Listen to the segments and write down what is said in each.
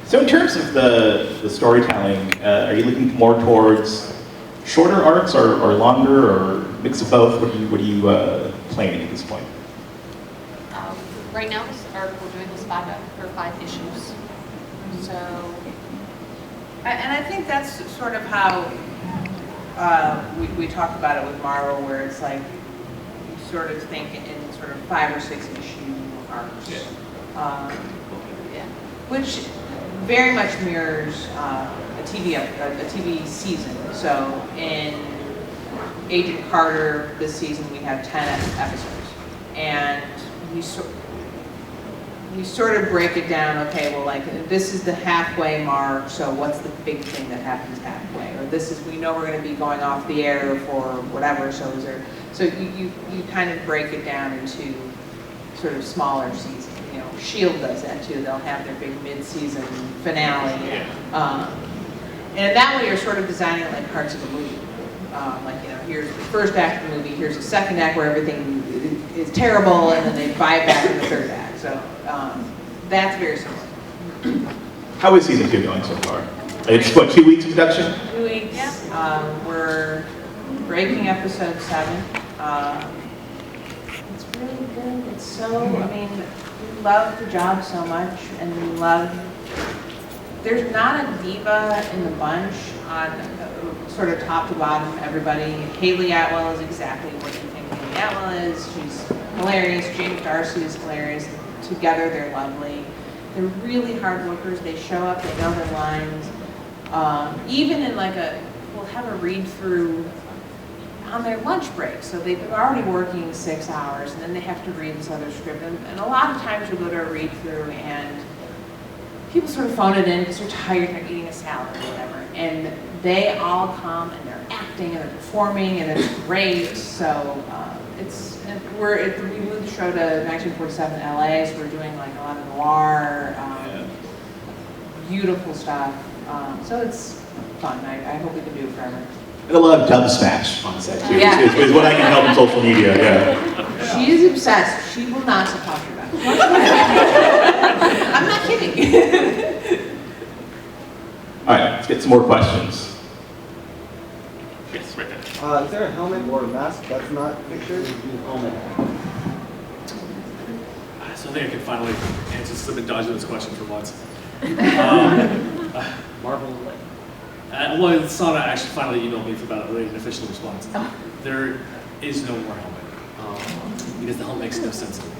So in terms of the storytelling, are you looking more towards shorter arcs or longer or mix of both? What are you planning at this point? Right now, we're doing this for 5 issues. So, and I think that's sort of how we talk about it with Marvel, where it's like you sort of think in sort of 5 or 6 issue arcs, yeah. Which very much mirrors a TV season. So in Agent Carter this season we have 10 episodes, and we sort of break it down. Okay, well, like this is the halfway mark. So what's the big thing that happens halfway? Or this is, we know we're going to be going off the air for whatever. So is there? So you kind of break it down into sort of smaller seasons. You know, Shield does that too. They'll have their big mid-season finale, and that way you're sort of designing it like parts of a movie. Like, you know, here's the first act of the movie, here's the second act where everything is terrible, and then they buy back in the third act. So that's very similar. How is season 2 going so far? It's what, 2 weeks of production? 2 weeks. Yeah. We're breaking episode 7. It's really good. It's so, I mean, we love the job so much, and we love, there's not a diva in the bunch on sort of top to bottom, everybody. Haley Atwell is exactly what you think Haley Atwell is. She's hilarious. James Darcy is hilarious. Together, they're lovely. They're really hard workers. They show up, they know their lines. Even in like we'll have a read through on their lunch break. So they've been already working 6 hours, and then they have to read this other script. And a lot of times we go to a read through and people sort of phone it in because they're tired, they're eating a salad or whatever. And they all come and they're acting and they're performing, and it's great. So we moved the show to 1947 LA, so we're doing like a lot of noir, beautiful stuff. So it's fun. I hope we can do it forever. And a lot of dub smash on set too. Yeah. Is what I can help in social media. Yeah. She is obsessed. She will not stop talking about it. I'm not kidding. All right, let's get some more questions. Yes, right there. Is there a helmet or a mask that's not pictured? Helmet. So I think I can finally answer this. I've been dodging this question for months. Marvel. Well, Sana actually finally emailed me about an official response. There is no more helmet because the helmet makes no sense to me.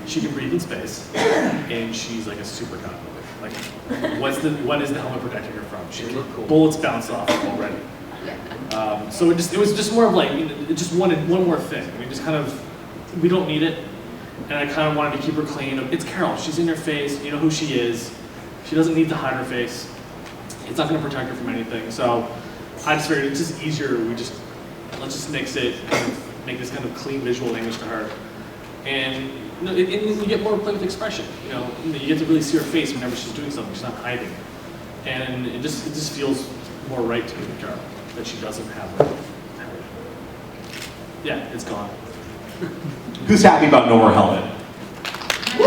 She can breathe in space, and she's like a super cop. Like, what is the helmet protecting her from? She bullets bounce off already. So it was just more of like, you know, it just wanted one more thing. I mean, just kind of, we don't need it, and I kind of wanted to keep her clean. It's Carol. She's in your face. You know who she is. She doesn't need to hide her face. It's not going to protect her from anything. So I just figured it's just easier. Let's just mix it, kind of make this kind of clean visual image to her, and you know, you get more play with expression. You know, you get to really see her face whenever she's doing something. She's not hiding, and it just feels more right to me, Carol, that she doesn't have her. Yeah, it's gone. Who's happy about no more helmet? The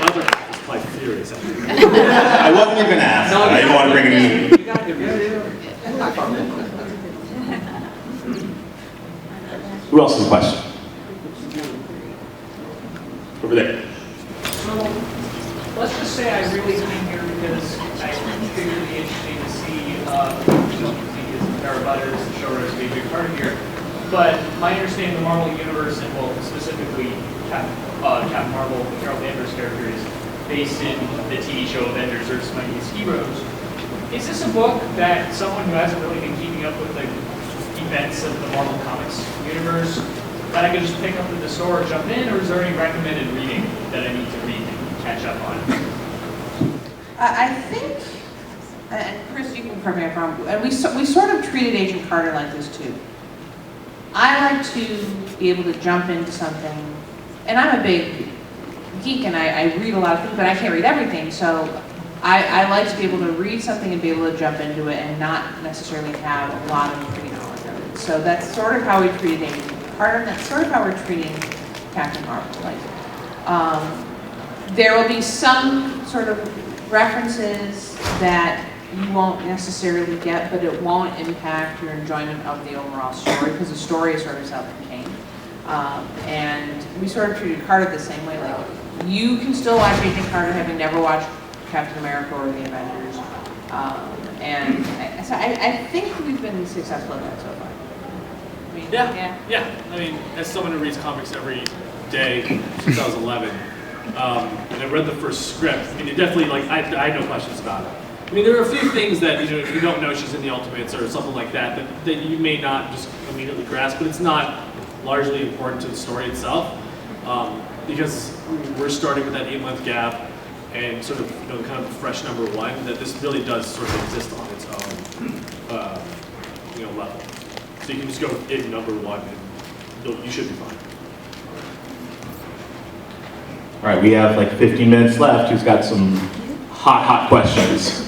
other half is quite furious at me. I wasn't even going to ask. No, I didn't want to bring it in. You gotta give me a Who else has a question? Over there. So, let's just say I really came here because I figured it'd be interesting to see, Tara Butters, the showrunners, be a big part of here. But my understanding of the Marvel Universe, and well, specifically Captain Marvel, Carol Danvers' character, is based in the TV show Avengers, Earth's Mightiest Heroes. Is this a book that someone who hasn't really been keeping up with the events of the Marvel Comics universe, that I could just pick up at the store or jump in, or is there any recommended reading that I need to read and catch up on? I think, and Chris, you can correct me if I'm wrong, and we sort of treated Agent Carter like this too. I like to be able to jump into something, and I'm a big geek and I read a lot of things, but I can't read everything, so I like to be able to read something and be able to jump into it and not necessarily have a lot of pre-knowledge of it. So that's sort of how we treated Agent Carter, and that's sort of how we're treating Captain Marvel. Like, there will be some sort of references that you won't necessarily get, but it won't impact your enjoyment of the overall story, because the story is sort of self-contained. And we sort of treated Carter the same way. Like, you can still watch Agent Carter having never watched Captain America or the Avengers. So I think we've been successful at that so far. I mean, Yeah. I mean, as someone who reads comics every day since I was 11, and I read the first script, I mean, it definitely, like, I had no questions about it. I mean, there are a few things that, you know, if you don't know she's in the Ultimates or something like that, that you may not just immediately grasp, but it's not largely important to the story itself, because we're starting with that 8-month gap and sort of, you know, kind of a fresh number one, that this really does sort of exist on its own, you know, level. So you can just go with number one and you should be fine. All right, we have like 15 minutes left. Who's got some hot questions?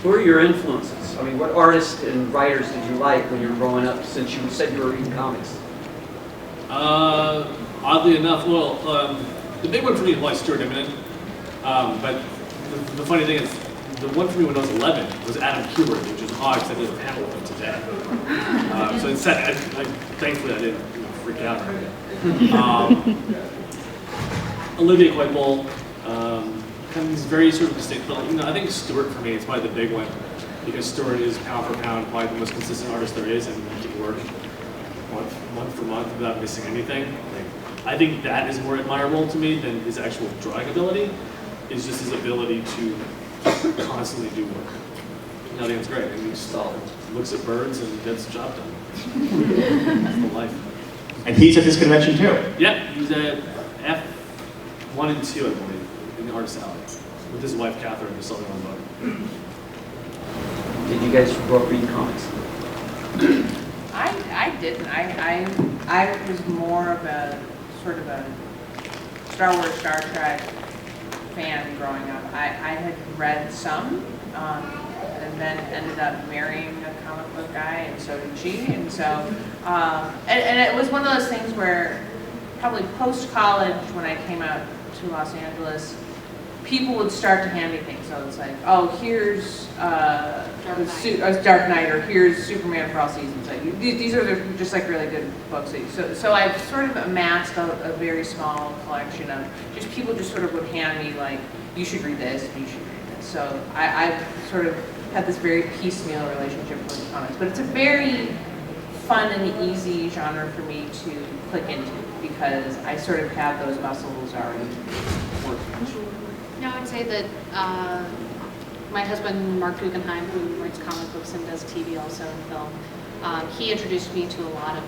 Who are your influences? I mean, what artists and writers did you like when you were growing up, since you said you were reading comics? Oddly enough, well, the big one for me is Lloyd Stewart Immonen. But the funny thing is, the one for me when I was 11 was Adam Kubert, which is odd because I did a panel with him today. So instead, thankfully I didn't freak out or anything. Olivia Coipel, kind of these very sort of distinct, but you know, I think Stewart for me is probably the big one, because Stewart is pound for pound probably the most consistent artist there is, and he can work month for month without missing anything. Like, I think that is more admirable to me than his actual drawing ability, is just his ability to constantly do work. I think it's great. I mean, he just looks at birds and gets the job done. That's the life. And he's at this convention too. Yeah, he's at F1 and 2, I believe, in the Artist Alley, with his wife Catherine, who's selling on boat. Did you guys grow up reading comics? I didn't. I was more of a sort of a Star Wars, Star Trek fan growing up. I had read some, and then ended up marrying a comic book guy, and so did she. And so, and it was one of those things where probably post-college, when I came out to Los Angeles, people would start to hand me things. So it's like, oh, here's Dark Knight, or here's Superman for all seasons. Like, these are just like really good books. So I've sort of amassed a very small collection of just people just sort of would hand me like, you should read this, and you should read this. So I've sort of had this very piecemeal relationship with comics, but it's a very fun and easy genre for me to click into, because I sort of have those muscles already working. No, I'd say that my husband, Mark Guggenheim, who writes comic books and does TV also and film, he introduced me to a lot of,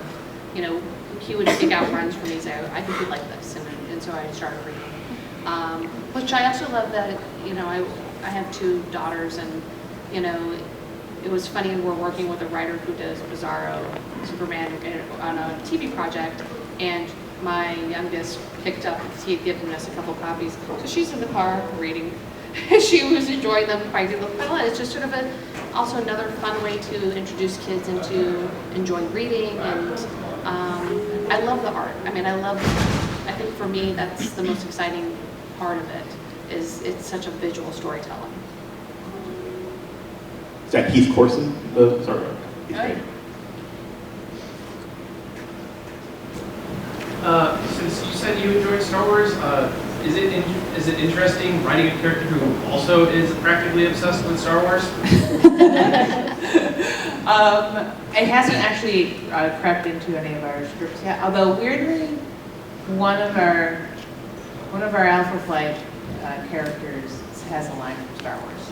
you know, he would pick out runs for me and say, I think you'd like this, and so I started reading. Which I also love that, you know, I have 2 daughters, and, you know, it was funny, we're working with a writer who does Bizarro Superman on a TV project, and my youngest picked up, he had given us a couple copies, so she's in the car reading. She was enjoying them quite a lot. It's just sort of also another fun way to introduce kids into enjoying reading, and I love the art. I mean, I think for me that's the most exciting part of it, is it's such a visual storytelling. Is that Heath Corson? Sorry. Since you said you enjoyed Star Wars, is it interesting writing a character who also is practically obsessed with Star Wars? It hasn't actually crept into any of our scripts yet. Although weirdly, one of our Alpha Flight characters has a line from Star Wars.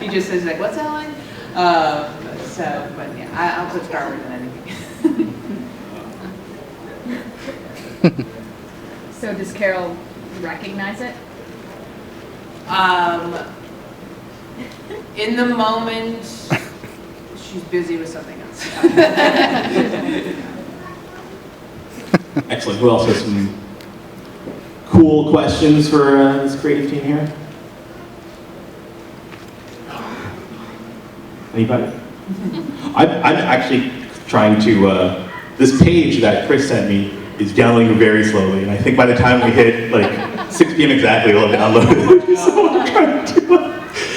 He just says like, "What's that line?" But yeah, I'll put Star Wars in anything. So does Carol recognize it? In the moment, she's busy with something else. Excellent. Who else has some cool questions for this creative team here? Anybody? I'm actually trying to this page that Chris sent me is downloading very slowly, and I think by the time we hit like 6 p.m. exactly, it'll have downloaded. So I'm trying to do it.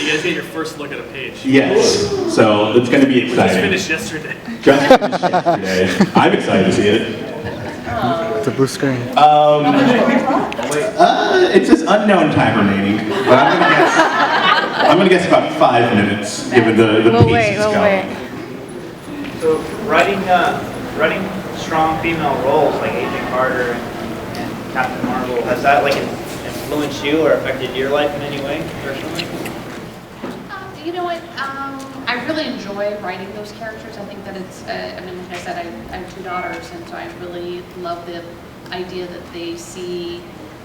You guys get your first look at a page. Yes, so it's going to be We just exciting. finished yesterday. Just finished yesterday. I'm excited to see it. It's a blue screen. It says unknown time remaining, but I'm gonna guess about 5 minutes, given the pace it's going. So writing strong female roles like Agent Carter and Captain Marvel, has that like influenced you or affected your life in any way personally? You know what? I really enjoy writing those characters. I think that it's, I mean, like I said, I have 2 daughters, and so I really love the idea that they see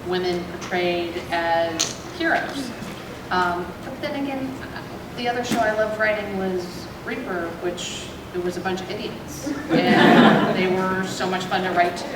women portrayed as heroes. But then again, the other show I loved writing was Reaper, which it was a bunch of idiots. And they were so much fun to write too.